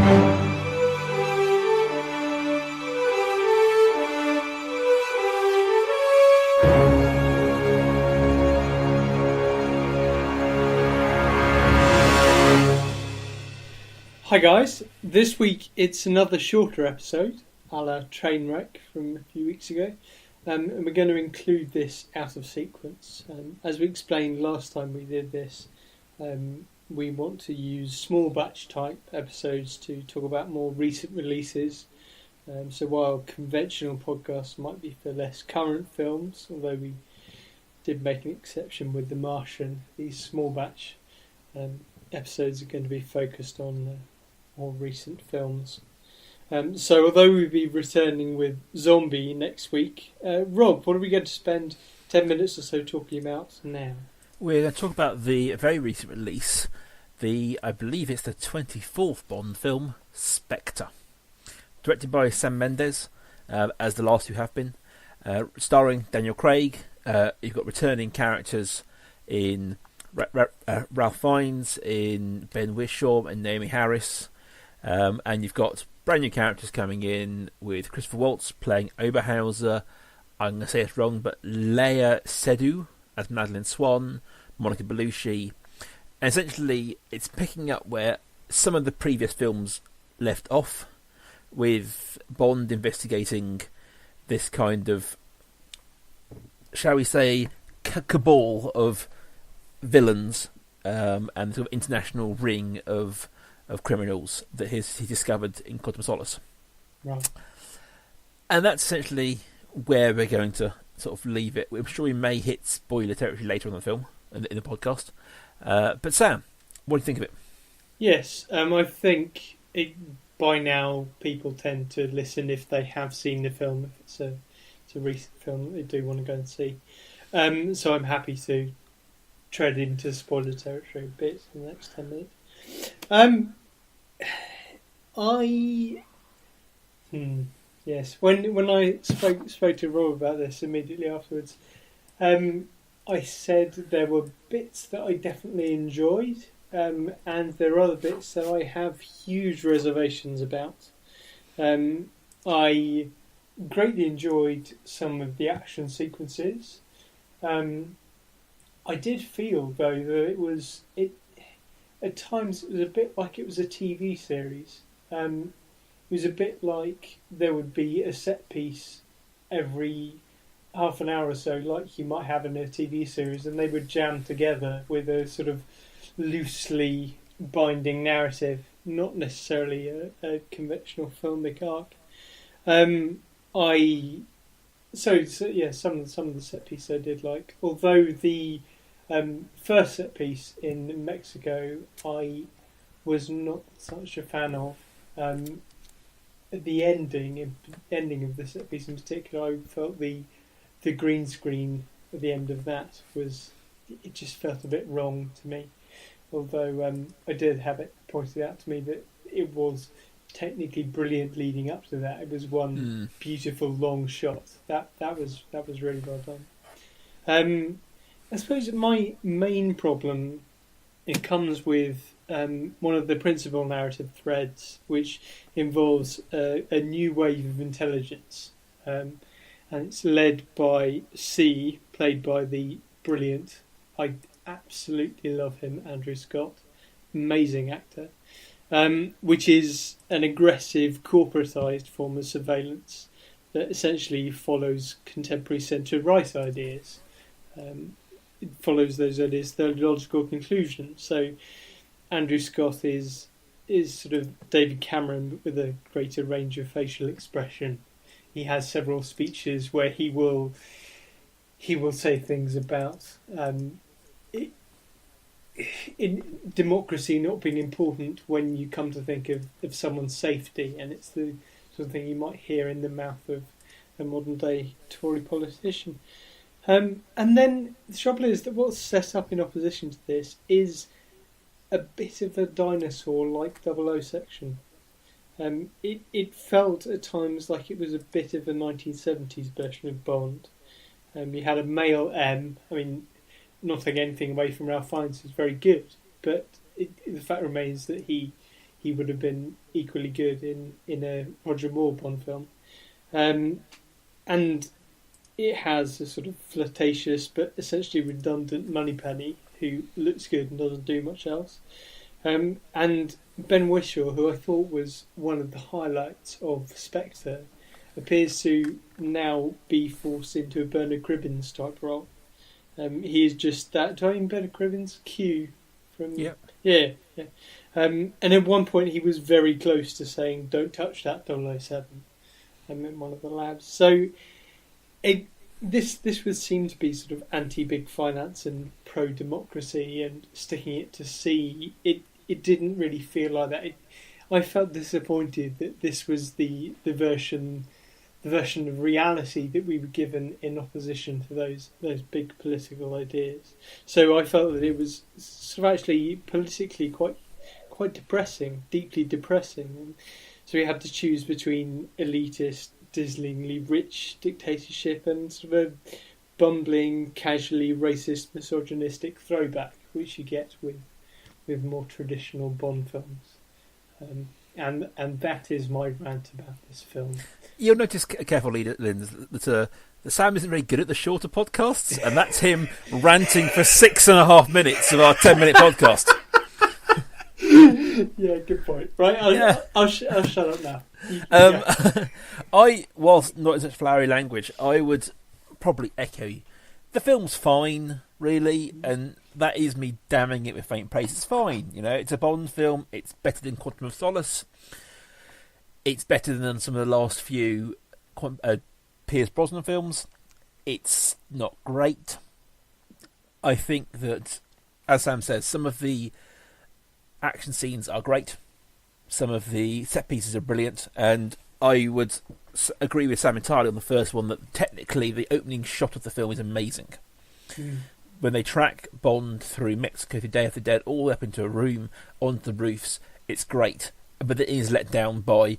Hi guys, this week it's another shorter episode, a la Trainwreck from a few weeks ago, and we're going to include this out of sequence. As we explained last time we did this, we want to use small batch type episodes to talk about more recent releases. So while conventional podcasts might be for less current films, although we did make an exception with The Martian, these small batch episodes are going to be focused on more recent films. So although we'll be returning with Zombie next week, Rob, what are we going to spend 10 minutes or so talking about now? We're going to talk about the very recent release, I believe it's the 24th Bond film, SPECTRE. Directed by Sam Mendes, as the last two have been. Starring Daniel Craig. You've got returning characters in Ralph Fiennes, in Ben Whishaw and Naomi Harris. And you've got brand new characters coming in with Christopher Waltz playing Oberhauser. I'm going to say it wrong, but Leia Seydoux as Madeleine Swan, Monica Bellucci. And essentially, it's picking up where some of the previous films left off, with Bond investigating this kind of, shall we say, cabal of villains and sort of international ring of criminals that he discovered in Quantum of Solace. Right. And that's essentially where we're going to sort of leave it. I'm sure we may hit spoiler territory later on in the film, in the podcast. But Sam, what do you think of it? Yes, I think by now people tend to listen if they have seen the film, if it's a recent film that they do want to go and see. So I'm happy to tread into spoiler territory a bit in the next 10 minutes. Yes. When I spoke to Rob about this immediately afterwards, I said there were bits that I definitely enjoyed, and there are other bits that I have huge reservations about. I greatly enjoyed some of the action sequences. I did feel though that at times it was a bit like it was a TV series. It was a bit like there would be a set piece every half an hour or so, like you might have in a TV series, and they would jam together with a sort of loosely binding narrative, not necessarily a conventional filmic arc. Some of the set pieces I did like, although the first set piece in Mexico I was not such a fan of. The ending of the set piece in particular, I felt the green screen at the end of that it just felt a bit wrong to me. Although I did have it pointed out to me that it was technically brilliant leading up to that. It was one beautiful long shot. That was really well done. I suppose my main problem, it comes with one of the principal narrative threads, which involves a new wave of intelligence, and it's led by C, played by the brilliant, I absolutely love him, Andrew Scott, amazing actor, which is an aggressive, corporatised form of surveillance that essentially follows contemporary centre-right ideas. It follows those ideas to their logical conclusion. So Andrew Scott is sort of David Cameron, but with a greater range of facial expression. He has several speeches where he will say things about in democracy not being important when you come to think of someone's safety, and it's the sort of thing you might hear in the mouth of a modern day Tory politician. And then the trouble is that what's set up in opposition to this is a bit of a dinosaur-like 00 section. It felt at times like it was a bit of a 1970s version of Bond. You had a male M. I mean, not taking anything away from Ralph Fiennes, who's very good, but the fact remains that he he would have been equally good in a Roger Moore Bond film. And it has a sort of flirtatious but essentially redundant Moneypenny who looks good and doesn't do much else. And Ben Whishaw, who I thought was one of the highlights of Spectre, appears to now be forced into a Bernard Cribbins type role. He is just that. Do I mean Bernard Cribbins? Q from yeah. And at one point he was very close to saying, "Don't touch that 007." In one of the labs. So this would seem to be sort of anti-big finance and pro-democracy and sticking it to sea. It didn't really feel like that. I felt disappointed that this was the version of reality that we were given in opposition to those big political ideas. So I felt that it was sort of actually politically quite depressing, deeply depressing. And so we had to choose between elitist, dazzlingly rich dictatorship and sort of a bumbling, casually racist, misogynistic throwback, which you get with more traditional Bond films. And that is my rant about this film. You'll notice carefully, Lynn, that Sam isn't very good at the shorter podcasts, and that's him ranting for 6.5 minutes of our 10-minute podcast. Yeah, good point. Right, I'll shut up now. Whilst not in such flowery language, I would probably echo you. The film's fine, really, and that is me damning it with faint praise. It's fine, it's a Bond film. It's better than Quantum of Solace. It's better than some of the last few Pierce Brosnan films. It's not great. I think that, as Sam says, some of the action scenes are great. Some of the set pieces are brilliant, and I would agree with Sam entirely on the first one that technically the opening shot of the film is amazing. When they track Bond through Mexico, through Day of the Dead, all the way up into a room, onto the roofs, it's great. But it is let down by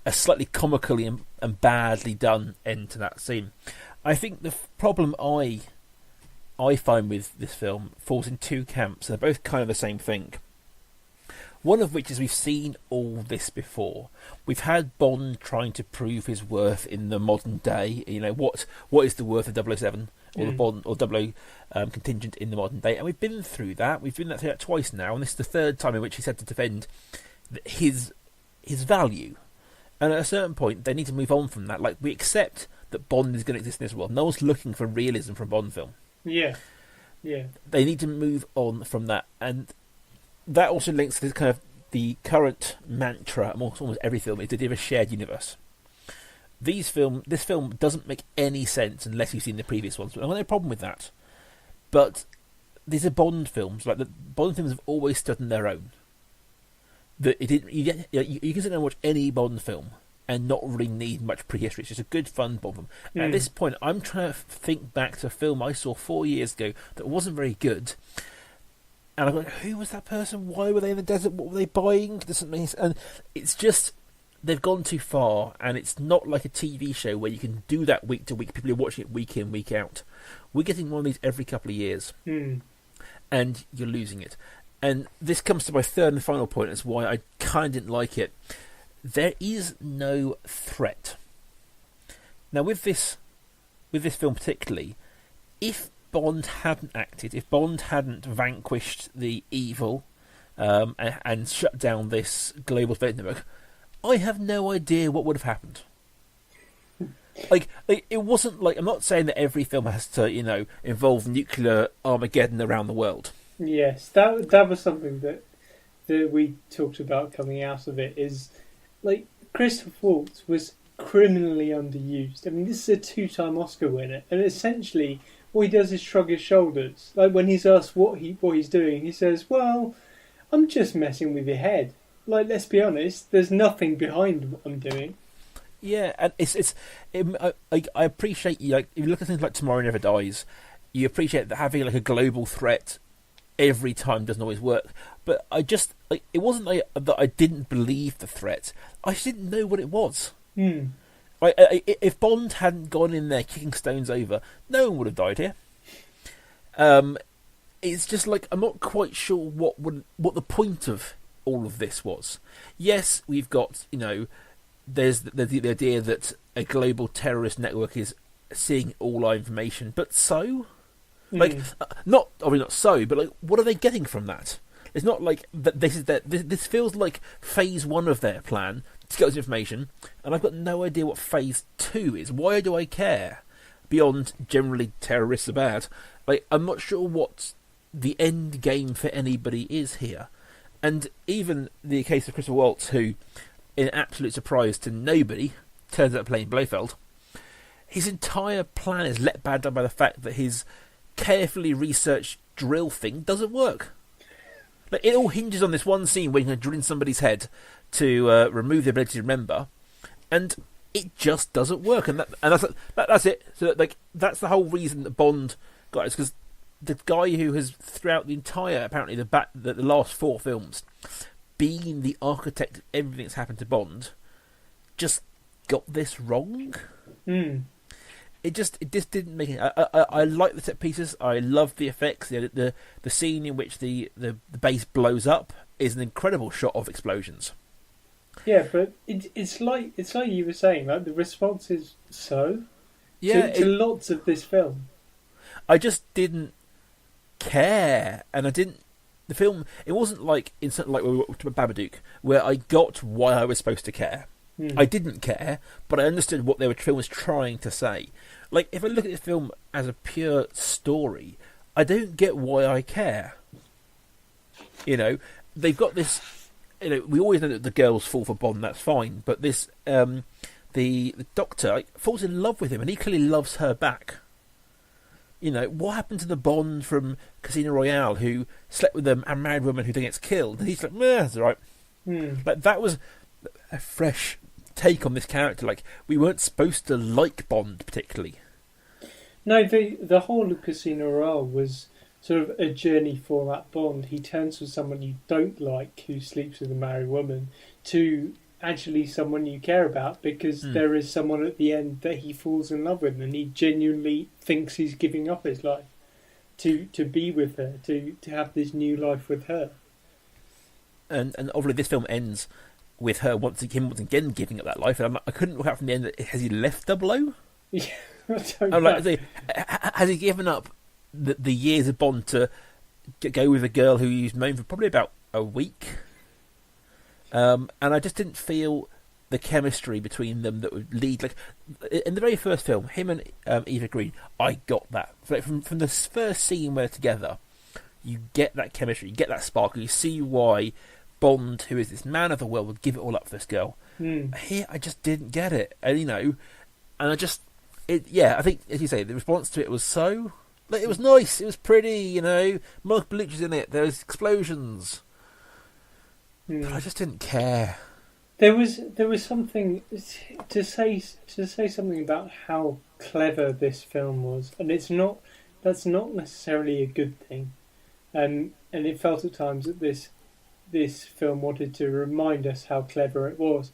a slightly comically and badly done end to that scene. I think the problem I find with this film falls in two camps. They're both kind of the same thing. One of which is we've seen all this before. We've had Bond trying to prove his worth in the modern day. What is the worth of 007 or the Bond or 00 contingent in the modern day? And we've been through that. We've been through that twice now, and this is the third time in which he's had to defend his value. And at a certain point, they need to move on from that. Like, we accept that Bond is going to exist in this world. No one's looking for realism from a Bond film. Yeah. They need to move on from that, and that also links to this kind of the current mantra amongst almost every film is the idea of a shared universe. This film doesn't make any sense unless you've seen the previous ones. I have no problem with that. But these are Bond films. Like, the Bond films have always stood on their own. You can sit down and watch any Bond film and not really need much prehistory. It's just a good, fun Bond film. And at this point, I'm trying to think back to a film I saw 4 years ago that wasn't very good. And I'm like, who was that person? Why were they in the desert? What were they buying? And it's just, they've gone too far. And it's not like a TV show where you can do that week to week. People are watching it week in, week out. We're getting one of these every couple of years. And you're losing it. And this comes to my third and final point as why I kind of didn't like it. There is no threat. Now, with this film particularly, if Bond hadn't acted, if Bond hadn't vanquished the evil and shut down this global space network, I have no idea what would have happened. Like, it wasn't like, I'm not saying that every film has to, involve nuclear Armageddon around the world. Yes, that was something that we talked about coming out of it, is like Christoph Waltz was criminally underused. I mean, this is a 2-time Oscar winner, and essentially all he does is shrug his shoulders. Like, when he's asked what he's doing, he says, "Well, I'm just messing with your head." Like, let's be honest, there's nothing behind what I'm doing. Yeah, and I appreciate, like, if you look at things like Tomorrow Never Dies, you appreciate that having like a global threat every time doesn't always work. But I just, like, it wasn't like that I didn't believe the threat. I just didn't know what it was. If Bond hadn't gone in there kicking stones over, no one would have died here. It's just like, I'm not quite sure what the point of all of this was. Yes, we've got, there's the idea that a global terrorist network is seeing all our information, but so? Like, not so, but like, what are they getting from that? It's not like this feels like phase 1 of their plan to get this information, and I've got no idea what phase 2 is. Why do I care? Beyond generally terrorists are bad. Like, I'm not sure what the end game for anybody is here. And even the case of Christopher Waltz, who, in absolute surprise to nobody, turns out playing Blofeld, his entire plan is let bad down by the fact that his carefully researched drill thing doesn't work. Like, it all hinges on this one scene where you're going to drill in somebody's head to remove the ability to remember, and it just doesn't work. And that's it. So that's the whole reason that Bond got it, because the guy who has throughout the entire, apparently the last 4 films, been the architect of everything that's happened to Bond, just got this wrong. It just didn't make it. I like the set pieces. I love the effects. The scene in which the base blows up is an incredible shot of explosions. Yeah, but it's like you were saying, like, the response is to lots of this film. I just didn't care, and I didn't. The film, it wasn't like in something like Babadook, where I got why I was supposed to care. I didn't care, but I understood what the film was trying to say. Like, if I look at this film as a pure story, I don't get why I care. They've got this. We always know that the girls fall for Bond. That's fine, but this the Doctor falls in love with him, and he clearly loves her back. What happened to the Bond from Casino Royale who slept with a married woman who then gets killed? And he's like, that's all right. Like, that was a fresh take on this character. Like, we weren't supposed to like Bond particularly. No, the whole of Casino Royale was sort of a journey for that Bond. He turns from someone you don't like, who sleeps with a married woman, to actually someone you care about, because there is someone at the end that he falls in love with, and he genuinely thinks he's giving up his life to be with her, to have this new life with her. And obviously this film ends with him once again giving up that life, and I couldn't work out from the end, has he left 00? Yeah, I don't know. Has he given up the years of Bond to go with a girl who he's known for probably about a week? And I just didn't feel the chemistry between them that would lead. Like, in the very first film, him and Eva Green, I got that. From the first scene where they're together, you get that chemistry, you get that sparkle, you see why Bond, who is this man of the world, would give it all up for this girl. Here, I just didn't get it. And, and I just... I think, as you say, the response to it was so... Like, it was nice, it was pretty, Monica Bellucci's in it, there was explosions. But I just didn't care. There was something to say something about how clever this film was, and that's not necessarily a good thing. And it felt at times that this film wanted to remind us how clever it was.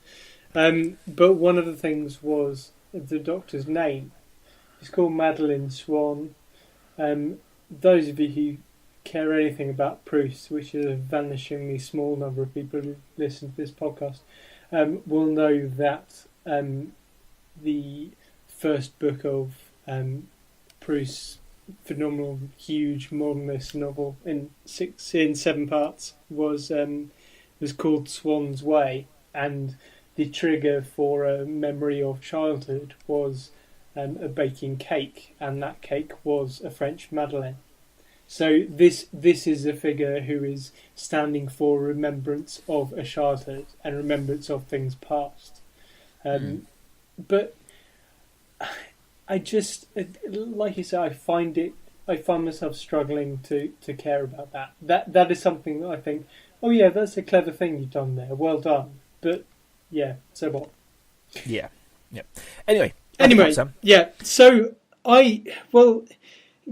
But one of the things was the Doctor's name. It's called Madeleine Swan. Those of you who care anything about Proust, which is a vanishingly small number of people who listen to this podcast, will know that the first book of Proust's phenomenal, huge modernist novel in 7 parts was called Swan's Way, and the trigger for a memory of childhood was a baking cake, and that cake was a French Madeleine. So this is a figure who is standing for remembrance of a childhood and remembrance of things past. But I just, like you say, I find myself struggling to care about that. That is something that I think, oh yeah, that's a clever thing you've done there. Well done. But yeah, so what? Yeah. Anyway, yeah. So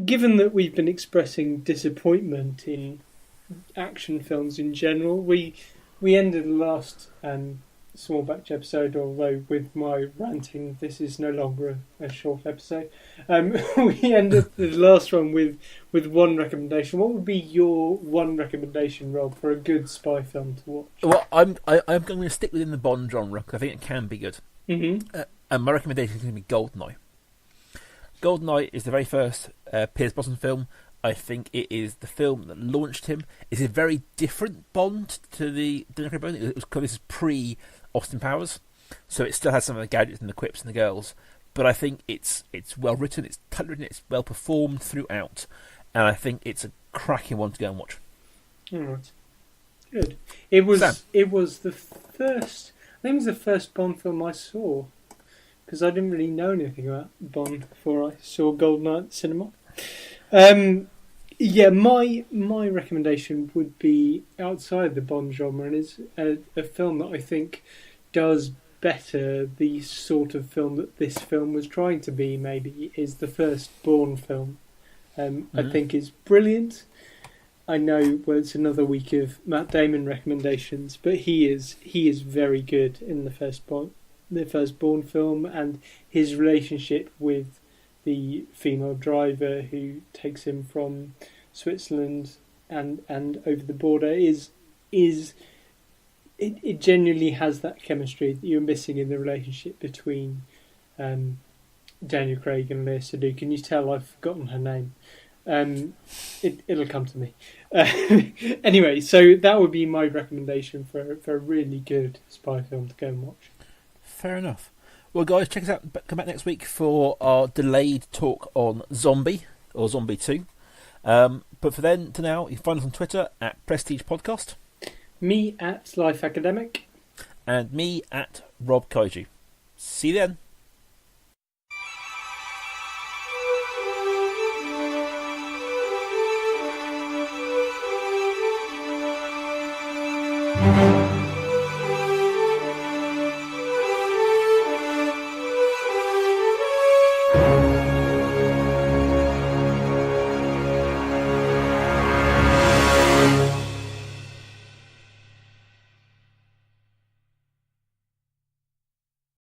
given that we've been expressing disappointment in action films in general, we ended the last small batch episode, although with my ranting, this is no longer a short episode. We ended the last one with with one recommendation. What would be your one recommendation, Rob, for a good spy film to watch? Well, I'm going to stick within the Bond genre because I think it can be good. Mm-hmm. And my recommendation is going to be Goldeneye. Goldeneye is the very first Pierce Brosnan film. I think it is the film that launched him. It's a very different Bond to the Daniel Craig Bond. This is pre Austin Powers, so it still has some of the gadgets and the quips and the girls. But I think it's well written, it's tightly written, it's well performed throughout, and I think it's a cracking one to go and watch. All right, good. It was Sam. it was the first. I think it was the first Bond film I saw, because I didn't really know anything about Bond before I saw Goldeneye at the cinema. Yeah, my recommendation would be outside the Bond genre, and is a film that I think does better the sort of film that this film was trying to be. Maybe is the first Bourne film. I think is brilliant. I know, well, it's another week of Matt Damon recommendations, but he is very good in the first Bourne film, and his relationship with the female driver who takes him from Switzerland and over the border is it genuinely has that chemistry that you're missing in the relationship between Daniel Craig and Lea Seydoux. Can you tell I've forgotten her name? It'll come to me. Anyway, so that would be my recommendation for a really good spy film to go and watch. Fair enough. Well, guys, check us out. Come back next week for our delayed talk on Zombie, or Zombie 2. But for then to now, you can find us on Twitter at Prestige Podcast. Me at Life Academic. And me at Rob Kaiju. See you then.